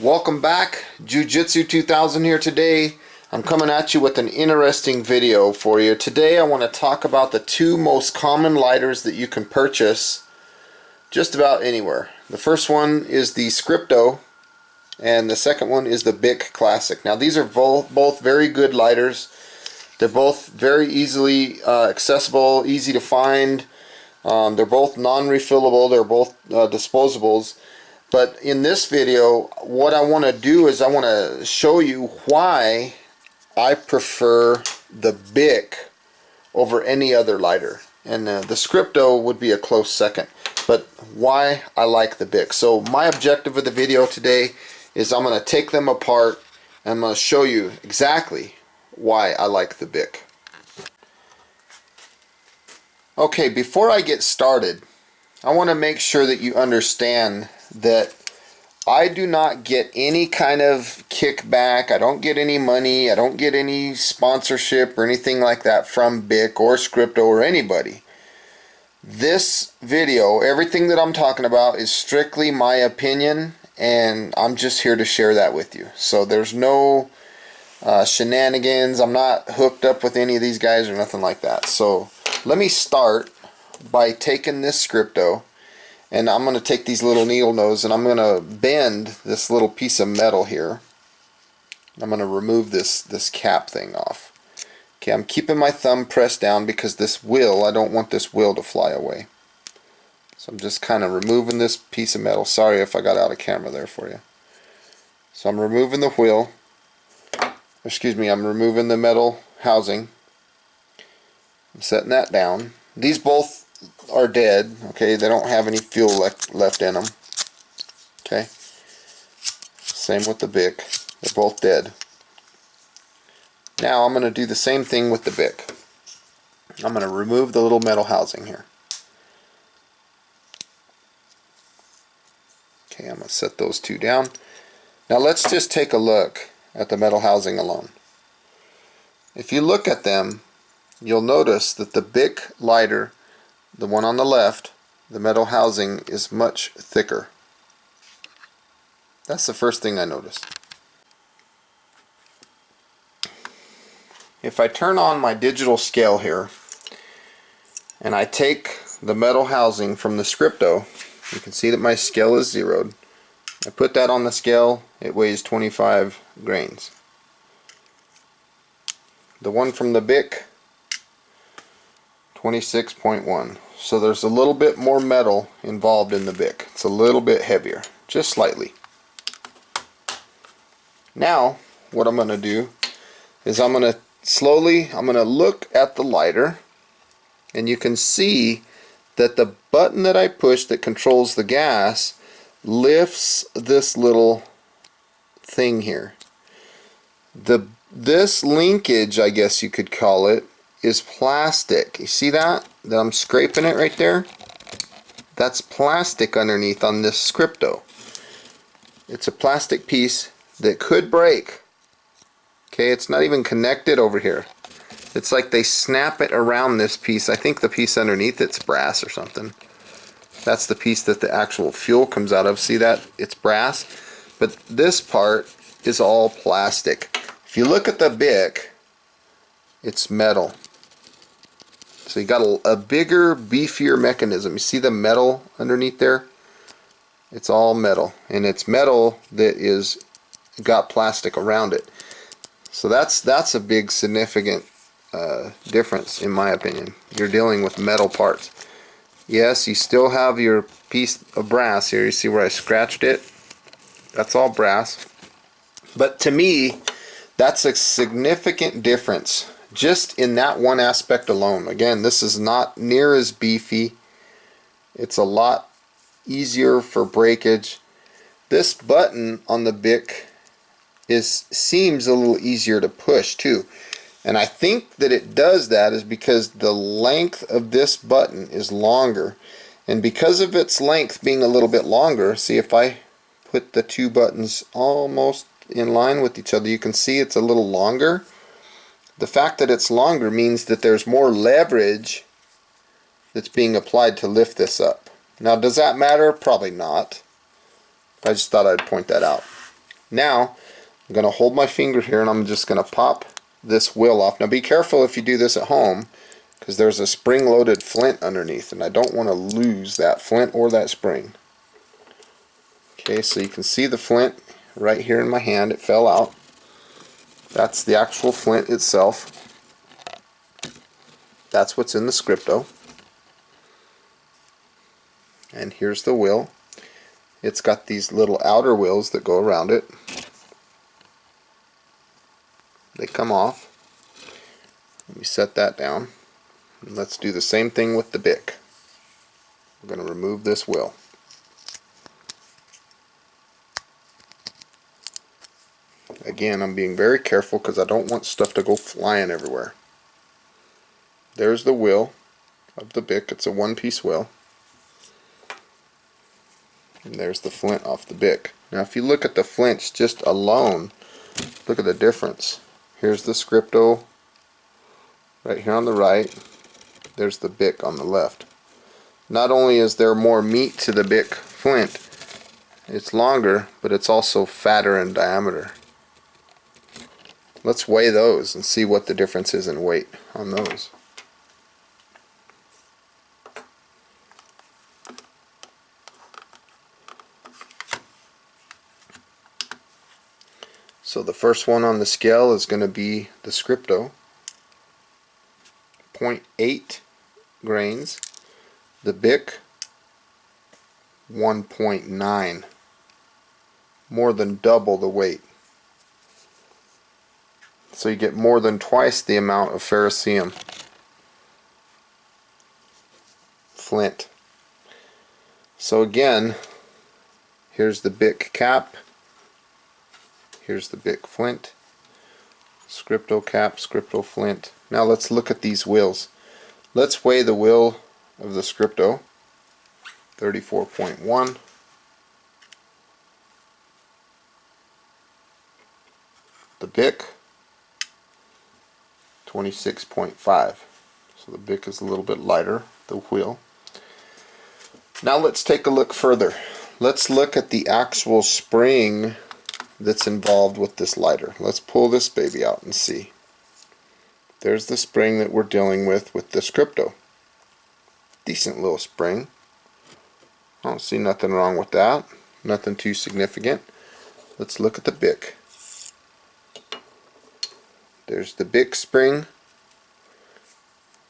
Welcome back, Jiu-Jitsu 2000 here today. I'm coming at you with an interesting video for you. Today I want to talk about the two most common lighters that you can purchase just about anywhere. The first one is the Scripto and the second one is the BIC Classic. Now these are both very good lighters. They're both very easily accessible, easy to find. They're both non-refillable, they're both disposables. But in this video, what I want to do is I want to show you why I prefer the BIC over any other lighter. And the Scripto would be a close second. But why I like the BIC. So my objective of the video today is I'm going to take them apart and I'm going to show you exactly why I like the BIC. Okay, before I get started, I want to make sure that you understand that I do not get any kind of kickback. I don't get any money. I don't get any sponsorship or anything like that from BIC or Scripto or anybody. This video, everything that I'm talking about is strictly my opinion, and I'm just here to share that with you. So there's no shenanigans. I'm not hooked up with any of these guys or nothing like that. So let me start by taking this Scripto, and I'm going to take these little needle nose and I'm going to bend this little piece of metal here. I'm going to remove this cap thing off. Okay, I'm keeping my thumb pressed down because this wheel, I don't want this wheel to fly away. So I'm just kind of removing this piece of metal. Sorry if I got out of camera there for you. So I'm removing the wheel. Excuse me, I'm removing the metal housing. I'm setting that down. These both are dead. Okay, they don't have any fuel left in them. Okay, same with the BIC. They're both dead. Now I'm going to do the same thing with the BIC. I'm going to remove the little metal housing here. Okay, I'm going to set those two down. Now let's just take a look at the metal housing alone. If you look at them, you'll notice that the BIC lighter, the one on the left, the metal housing is much thicker. That's the first thing I noticed. If I turn on my digital scale here and I take the metal housing from the Scripto, you can see that my scale is zeroed. I put that on the scale, it weighs 25 grains. The one from the BIC, 26.1. So there's a little bit more metal involved in the BIC. It's a little bit heavier, just slightly. Now what I'm going to do is I'm going to look at the lighter, and you can see that the button that I push that controls the gas lifts this little thing here. This linkage, I guess you could call it, is plastic. You see that? That I'm scraping it right there? That's plastic underneath on this Scripto. It's a plastic piece that could break. Okay, it's not even connected over here. It's like they snap it around this piece. I think the piece underneath it's brass or something. That's the piece that the actual fuel comes out of. See that? It's brass. But this part is all plastic. If you look at the BIC, it's metal. So you got a bigger, beefier mechanism. You see the metal underneath there? It's all metal, and it's metal that is got plastic around it. So that's a big significant difference in my opinion. You're dealing with metal parts. Yes, you still have your piece of brass here. You see where I scratched it? That's all brass. But to me, that's a significant difference just in that one aspect alone. Again, this is not near as beefy. It's a lot easier for breakage. This button on the BIC seems a little easier to push too. And I think that it does that is because the length of this button is longer. And because of its length being a little bit longer, see if I put the two buttons almost in line with each other, you can see it's a little longer. The fact that it's longer means that there's more leverage that's being applied to lift this up. Now, does that matter? Probably not. I just thought I'd point that out. Now I'm going to hold my finger here and I'm just going to pop this wheel off. Now be careful if you do this at home, because there's a spring-loaded flint underneath and I don't want to lose that flint or that spring. Okay, so you can see the flint right here in my hand. It fell out. That's the actual flint itself. That's what's in the Scripto. And here's the wheel. It's got these little outer wheels that go around it. They come off. Let me set that down. And let's do the same thing with the BIC. We're going to remove this wheel. Again, I'm being very careful because I don't want stuff to go flying everywhere. There's the wheel of the BIC. It's a one-piece wheel. And there's the flint off the BIC. Now if you look at the flints just alone, look at the difference. Here's the Scripto right here on the right. There's the BIC on the left. Not only is there more meat to the BIC flint, it's longer, but it's also fatter in diameter. Let's weigh those and see what the difference is in weight on those. So the first one on the scale is going to be the Scripto, 0.8 grains. The BIC, 1.9, more than double the weight. So you get more than twice the amount of ferrocerium flint. So again, here's the BIC cap, here's the BIC flint, Scripto cap, Scripto flint. Now let's look at these wheels. Let's weigh the wheel of the Scripto, 34.1. The BIC, 26.5. So the BIC is a little bit lighter, the wheel. Now let's take a look further. Let's look at the actual spring that's involved with this lighter. Let's pull this baby out and see. There's the spring that we're dealing with the Scripto. Decent little spring. I don't see nothing wrong with that. Nothing too significant. Let's look at the BIC. There's the BIC spring.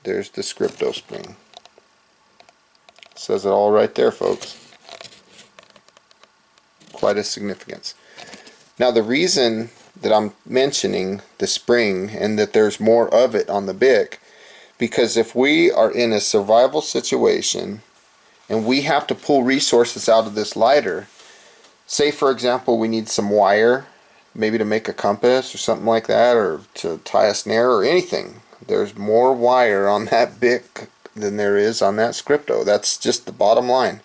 There's the Scripto spring. Says it all right there, folks. Quite a significance. Now the reason that I'm mentioning the spring and that there's more of it on the BIC, because if we are in a survival situation and we have to pull resources out of this lighter, say for example we need some wire, maybe to make a compass or something like that, or to tie a snare or anything, there's more wire on that BIC than there is on that Scripto. That's just the bottom line.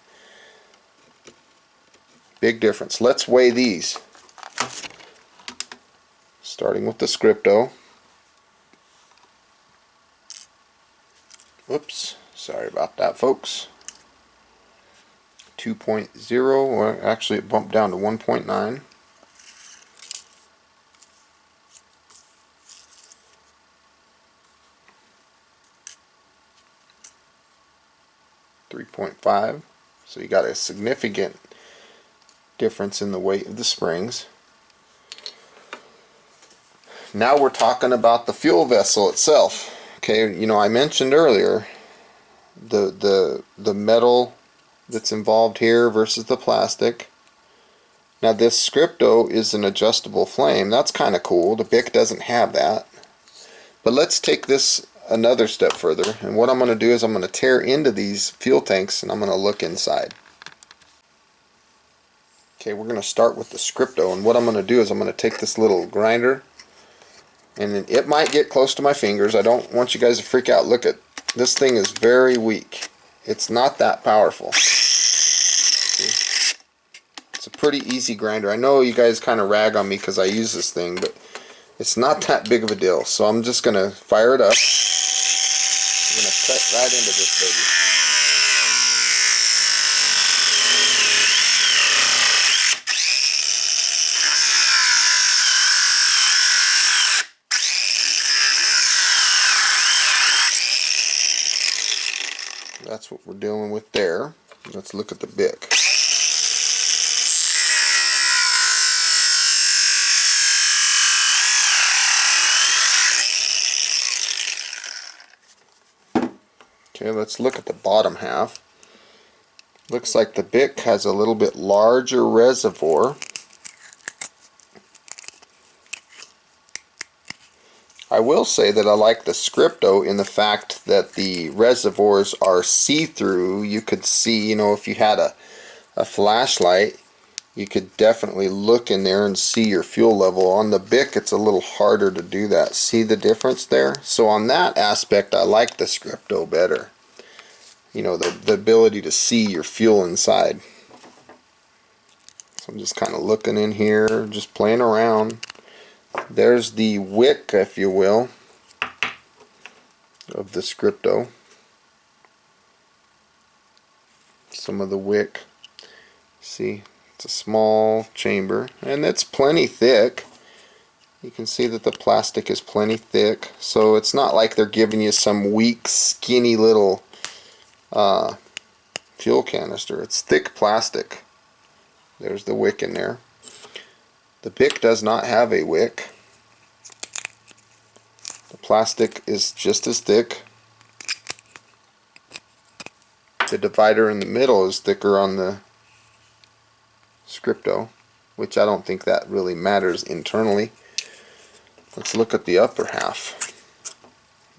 Big difference. Let's weigh these. Starting with the Scripto. Whoops, sorry about that, folks. 2.0, or actually it bumped down to 1.9. .5. So you got a significant difference in the weight of the springs. Now we're talking about the fuel vessel itself. Okay, you know, I mentioned earlier the metal that's involved here versus the plastic. Now this Scripto is an adjustable flame. That's kind of cool. The BIC doesn't have that. But let's take this another step further, and what I'm going to do is I'm going to tear into these fuel tanks and I'm going to look inside. Okay, we're going to start with the Scripto, and what I'm going to do is I'm going to take this little grinder, and it might get close to my fingers. I don't want you guys to freak out. Look at this thing, is very weak. It's not that powerful. It's a pretty easy grinder. I know you guys kind of rag on me because I use this thing, but it's not that big of a deal. So I'm just going to fire it up. I'm going to cut right into this baby. that's what we're dealing with there. Let's look at the BIC. Okay, let's look at the bottom half. Looks like the BIC has a little bit larger reservoir. I will say that I like the Scripto in the fact that the reservoirs are see-through. You could see, if you had a flashlight, you could definitely look in there and see your fuel level. On the BIC, it's a little harder to do that. See the difference there? So on that aspect, I like the Scripto better. The ability to see your fuel inside. So I'm just kind of looking in here, just playing around. There's the wick, if you will, of the Scripto. Some of the wick. See, it's a small chamber, and it's plenty thick. You can see that the plastic is plenty thick, so it's not like they're giving you some weak, skinny little fuel canister. It's thick plastic. There's the wick in there. The BIC does not have a wick. The plastic is just as thick. The divider in the middle is thicker on the Scripto, which I don't think that really matters internally. Let's look at the upper half.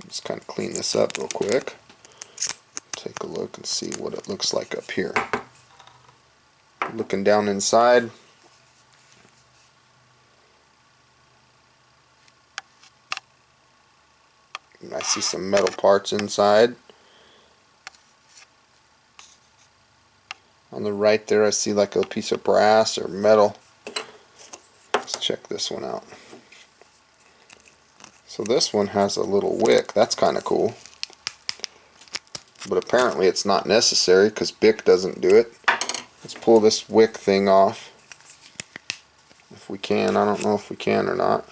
Just kind of clean this up real quick. Take a look and see what it looks like up here. Looking down inside, I see some metal parts inside. On the right there I see like a piece of brass or metal. Let's check this one out. So this one has a little wick. That's kind of cool. But apparently it's not necessary because BIC doesn't do it. Let's pull this wick thing off. If we can. I don't know if we can or not.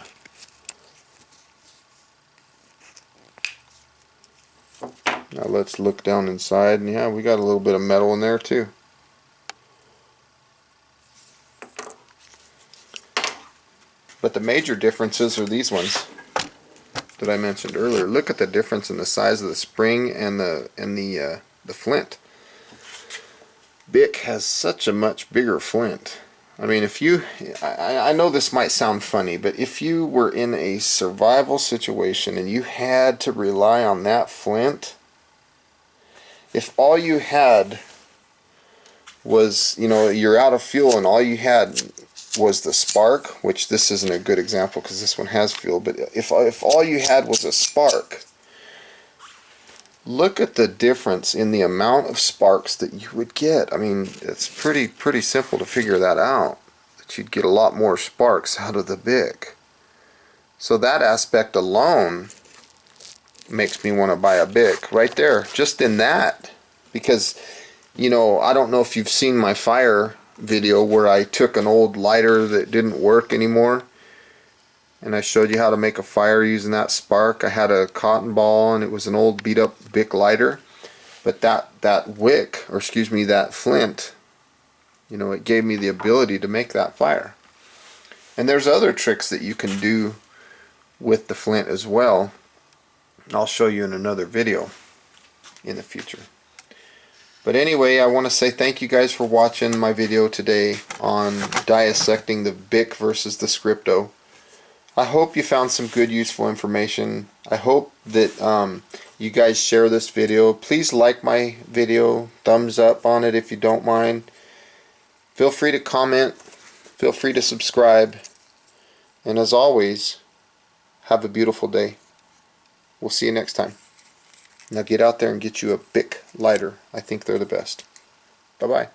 Now let's look down inside, and yeah, we got a little bit of metal in there too. But the major differences are these ones that I mentioned earlier. Look at the difference in the size of the spring and the flint. BIC has such a much bigger flint. I mean, if you, I know this might sound funny, but if you were in a survival situation and you had to rely on that flint, if all you had was, you're out of fuel and all you had was the spark, which this isn't a good example because this one has fuel, but if all you had was a spark, look at the difference in the amount of sparks that you would get. I mean, it's pretty simple to figure that out, that you'd get a lot more sparks out of the BIC. So that aspect alone makes me want to buy a BIC right there, just in that, because I don't know if you've seen my fire video where I took an old lighter that didn't work anymore and I showed you how to make a fire using that spark. I had a cotton ball and it was an old beat up BIC lighter, but that wick, or excuse me, that flint, it gave me the ability to make that fire. And there's other tricks that you can do with the flint as well. I'll show you in another video in the future. But anyway, I want to say thank you guys for watching my video today on dissecting the BIC versus the Scripto. I hope you found some good useful information. I hope that you guys share this video. Please like my video, thumbs up on it if you don't mind. Feel free to comment, feel free to subscribe, and as always, have a beautiful day. We'll see you next time. Now get out there and get you a BIC lighter. I think they're the best. Bye-bye.